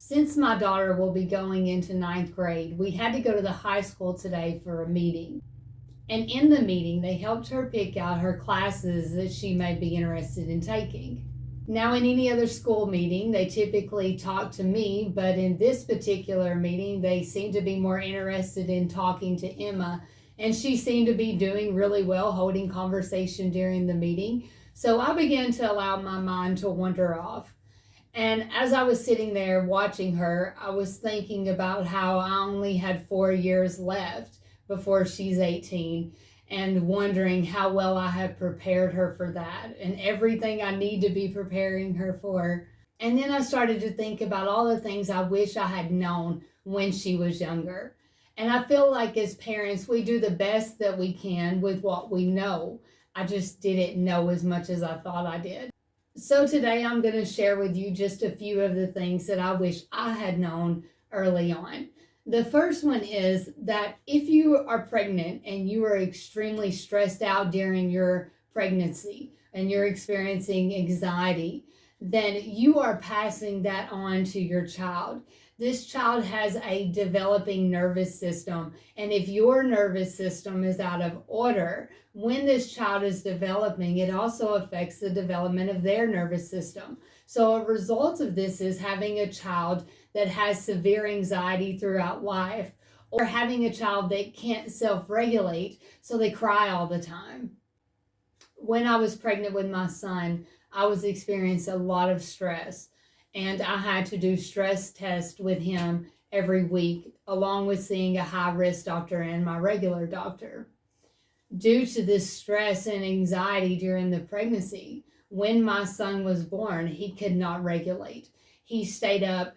Since my daughter will be going into ninth grade, we had to go to the high school today for a meeting. And in the meeting, they helped her pick out her classes that she may be interested in taking. Now, in any other school meeting, they typically talk to me, but in this particular meeting, they seem to be more interested in talking to Emma, and she seemed to be doing really well, holding conversation during the meeting. So I began to allow my mind to wander off. And as I was sitting there watching her, I was thinking about how I only had 4 years left before she's 18, and wondering how well I have prepared her for that and everything I need to be preparing her for. And then I started to think about all the things I wish I had known when she was younger. And I feel like as parents, we do the best that we can with what we know. I just didn't know as much as I thought I did. So today I'm going to share with you just a few of the things that I wish I had known early on. The first one is that if you are pregnant and you are extremely stressed out during your pregnancy and you're experiencing anxiety, then you are passing that on to your child. This child has a developing nervous system, and if your nervous system is out of order, when this child is developing, it also affects the development of their nervous system. So a result of this is having a child that has severe anxiety throughout life, or having a child that can't self-regulate, so they cry all the time. When I was pregnant with my son, I was experiencing a lot of stress, and I had to do stress tests with him every week, along with seeing a high-risk doctor and my regular doctor. Due to this stress and anxiety during the pregnancy, when my son was born, he could not regulate. He stayed up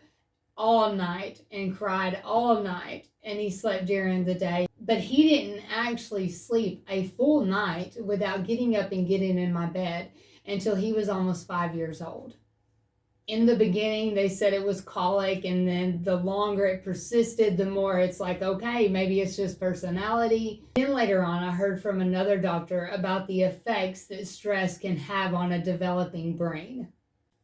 all night and cried all night, and he slept during the day, but he didn't actually sleep a full night without getting up and getting in my bed until he was almost 5 years old. In the beginning, they said it was colic, and then the longer it persisted, the more it's like, okay, maybe it's just personality. Then later on, I heard from another doctor about the effects that stress can have on a developing brain.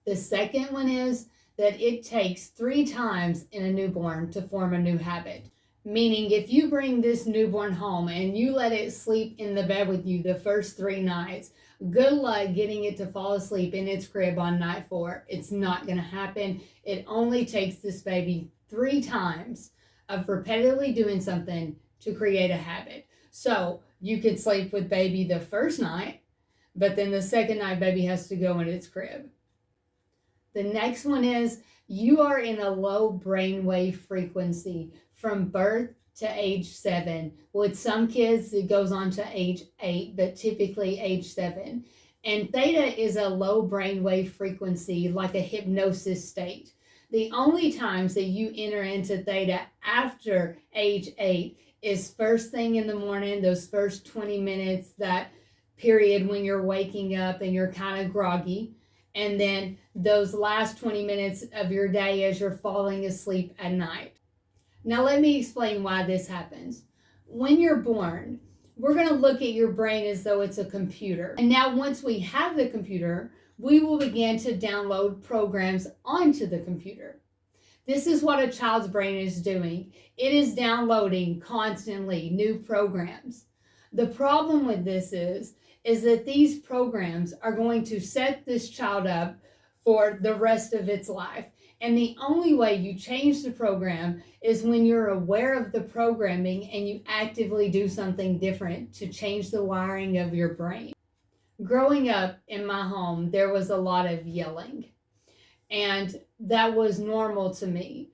The second one is that it takes 3 times in a newborn to form a new habit. Meaning, if you bring this newborn home and you let it sleep in the bed with you the first 3 nights, good luck getting it to fall asleep in its crib on night 4. It's not going to happen. It only takes this baby 3 times of repetitively doing something to create a habit. So you could sleep with baby the first night, but then the second night baby has to go in its crib. The next one is you are in a low brainwave frequency from birth to age 7. With some kids, it goes on to age 8, but typically age 7. And theta is a low brainwave frequency, like a hypnosis state. The only times that you enter into theta after age 8 is first thing in the morning, those first 20 minutes, that period when you're waking up and you're kind of groggy. And then those last 20 minutes of your day as you're falling asleep at night. Now let me explain why this happens. When you're born, we're going to look at your brain as though it's a computer. And now once we have the computer, we will begin to download programs onto the computer. This is what a child's brain is doing. It is downloading constantly new programs. The problem with this is that these programs are going to set this child up for the rest of its life. And the only way you change the program is when you're aware of the programming and you actively do something different to change the wiring of your brain. Growing up in my home, there was a lot of yelling, and that was normal to me.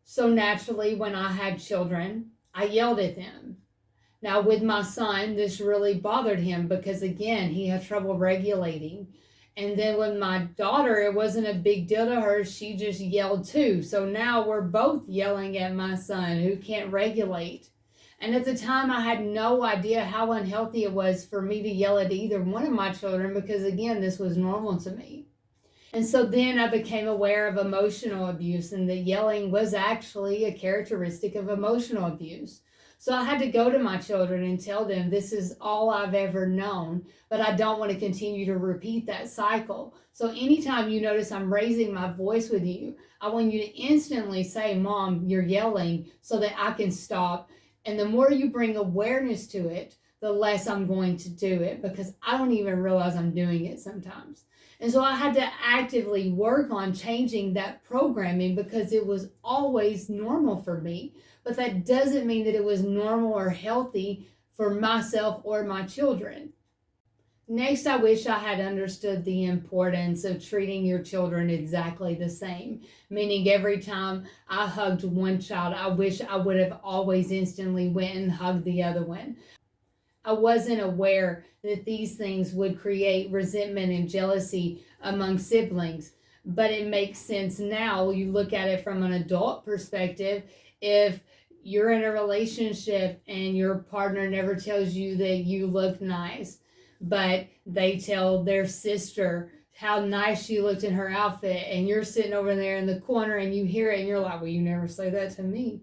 So naturally, when I had children, I yelled at them. Now with my son, this really bothered him because, again, he had trouble regulating. And then with my daughter, it wasn't a big deal to her. She just yelled too. So now we're both yelling at my son who can't regulate. And at the time, I had no idea how unhealthy it was for me to yell at either one of my children because, again, this was normal to me. And so then I became aware of emotional abuse, and that yelling was actually a characteristic of emotional abuse. So I had to go to my children and tell them this is all I've ever known, but I don't want to continue to repeat that cycle. So anytime you notice I'm raising my voice with you, I want you to instantly say, Mom, you're yelling, so that I can stop. And the more you bring awareness to it, the less I'm going to do it, because I don't even realize I'm doing it sometimes. And so I had to actively work on changing that programming because it was always normal for me. But that doesn't mean that it was normal or healthy for myself or my children. Next, I wish I had understood the importance of treating your children exactly the same. Meaning every time I hugged one child, I wish I would have always instantly went and hugged the other one. I wasn't aware that these things would create resentment and jealousy among siblings. But it makes sense now. You look at it from an adult perspective. If you're in a relationship and your partner never tells you that you look nice, but they tell their sister how nice she looked in her outfit, and you're sitting over there in the corner and you hear it and you're like, well, you never say that to me.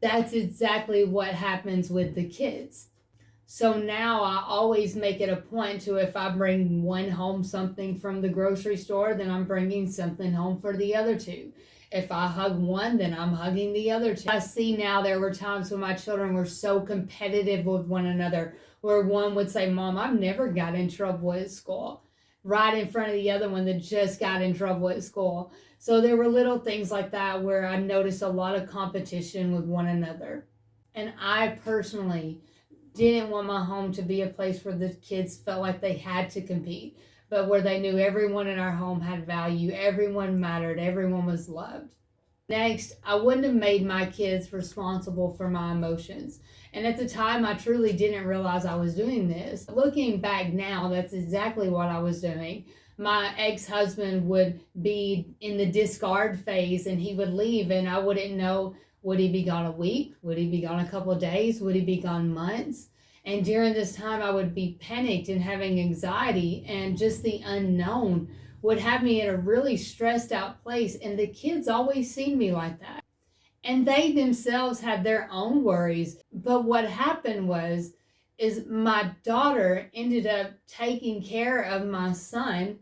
That's exactly what happens with the kids. So now I always make it a point to, if I bring one home something from the grocery store, then I'm bringing something home for the other two. If I hug one, then I'm hugging the other two. I see now there were times when my children were so competitive with one another, where one would say, Mom, I've never got in trouble at school, right in front of the other one that just got in trouble at school. So there were little things like that where I noticed a lot of competition with one another. And I personally didn't want my home to be a place where the kids felt like they had to compete, but where they knew everyone in our home had value, everyone mattered, everyone was loved. Next, I wouldn't have made my kids responsible for my emotions. And at the time, I truly didn't realize I was doing this. Looking back now, that's exactly what I was doing. My ex-husband would be in the discard phase and he would leave, and I wouldn't know, would he be gone a week? Would he be gone a couple of days? Would he be gone months? And during this time, I would be panicked and having anxiety, and just the unknown would have me in a really stressed out place. And the kids always seen me like that. And they themselves had their own worries. But what happened is my daughter ended up taking care of my son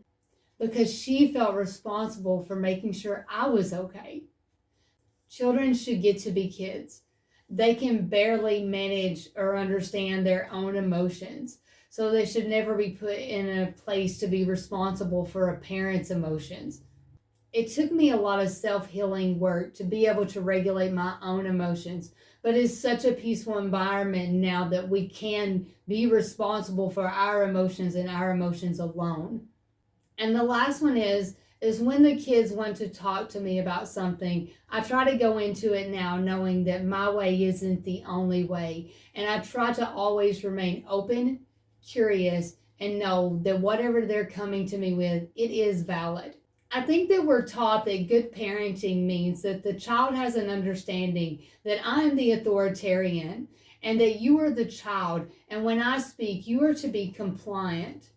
because she felt responsible for making sure I was okay. Children should get to be kids. They can barely manage or understand their own emotions. So they should never be put in a place to be responsible for a parent's emotions. It took me a lot of self-healing work to be able to regulate my own emotions, but it's such a peaceful environment now that we can be responsible for our emotions and our emotions alone. And the last one is when the kids want to talk to me about something, I try to go into it now knowing that my way isn't the only way. And I try to always remain open, curious, and know that whatever they're coming to me with, it is valid. I think that we're taught that good parenting means that the child has an understanding that I'm the authoritarian and that you are the child, and when I speak, you are to be compliant.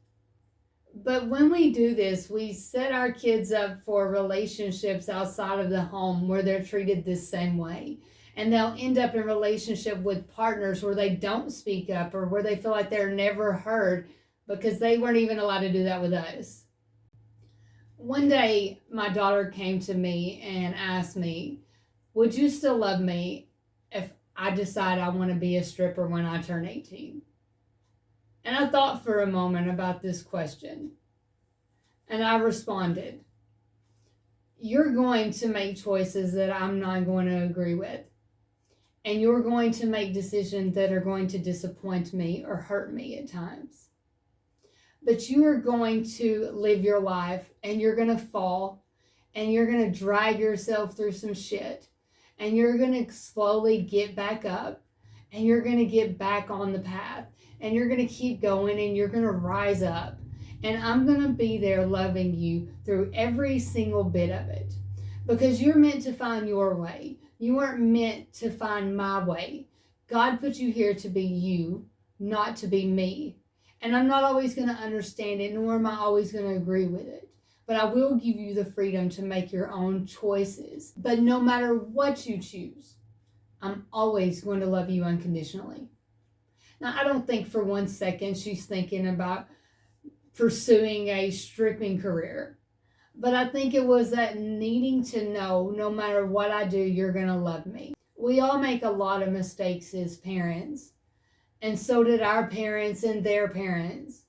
But when we do this, we set our kids up for relationships outside of the home where they're treated this same way. And they'll end up in relationship with partners where they don't speak up, or where they feel like they're never heard because they weren't even allowed to do that with us. One day, my daughter came to me and asked me, would you still love me if I decide I want to be a stripper when I turn 18? And I thought for a moment about this question. And I responded, you're going to make choices that I'm not going to agree with. And you're going to make decisions that are going to disappoint me or hurt me at times. But you are going to live your life, and you're going to fall, and you're going to drag yourself through some shit. And you're going to slowly get back up, and you're going to get back on the path. And you're going to keep going, and you're going to rise up. And I'm going to be there loving you through every single bit of it. Because you're meant to find your way. You weren't meant to find my way. God put you here to be you, not to be me. And I'm not always going to understand it, nor am I always going to agree with it. But I will give you the freedom to make your own choices. But no matter what you choose, I'm always going to love you unconditionally. Now, I don't think for one second she's thinking about pursuing a stripping career. But I think it was that needing to know no matter what I do, you're going to love me. We all make a lot of mistakes as parents, and so did our parents and their parents.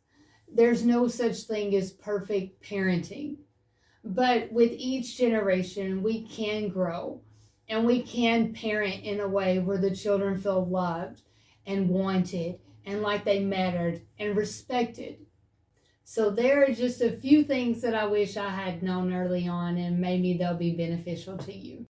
There's no such thing as perfect parenting. But with each generation, we can grow and we can parent in a way where the children feel loved and wanted and like they mattered and respected. So there are just a few things that I wish I had known early on, and maybe they'll be beneficial to you.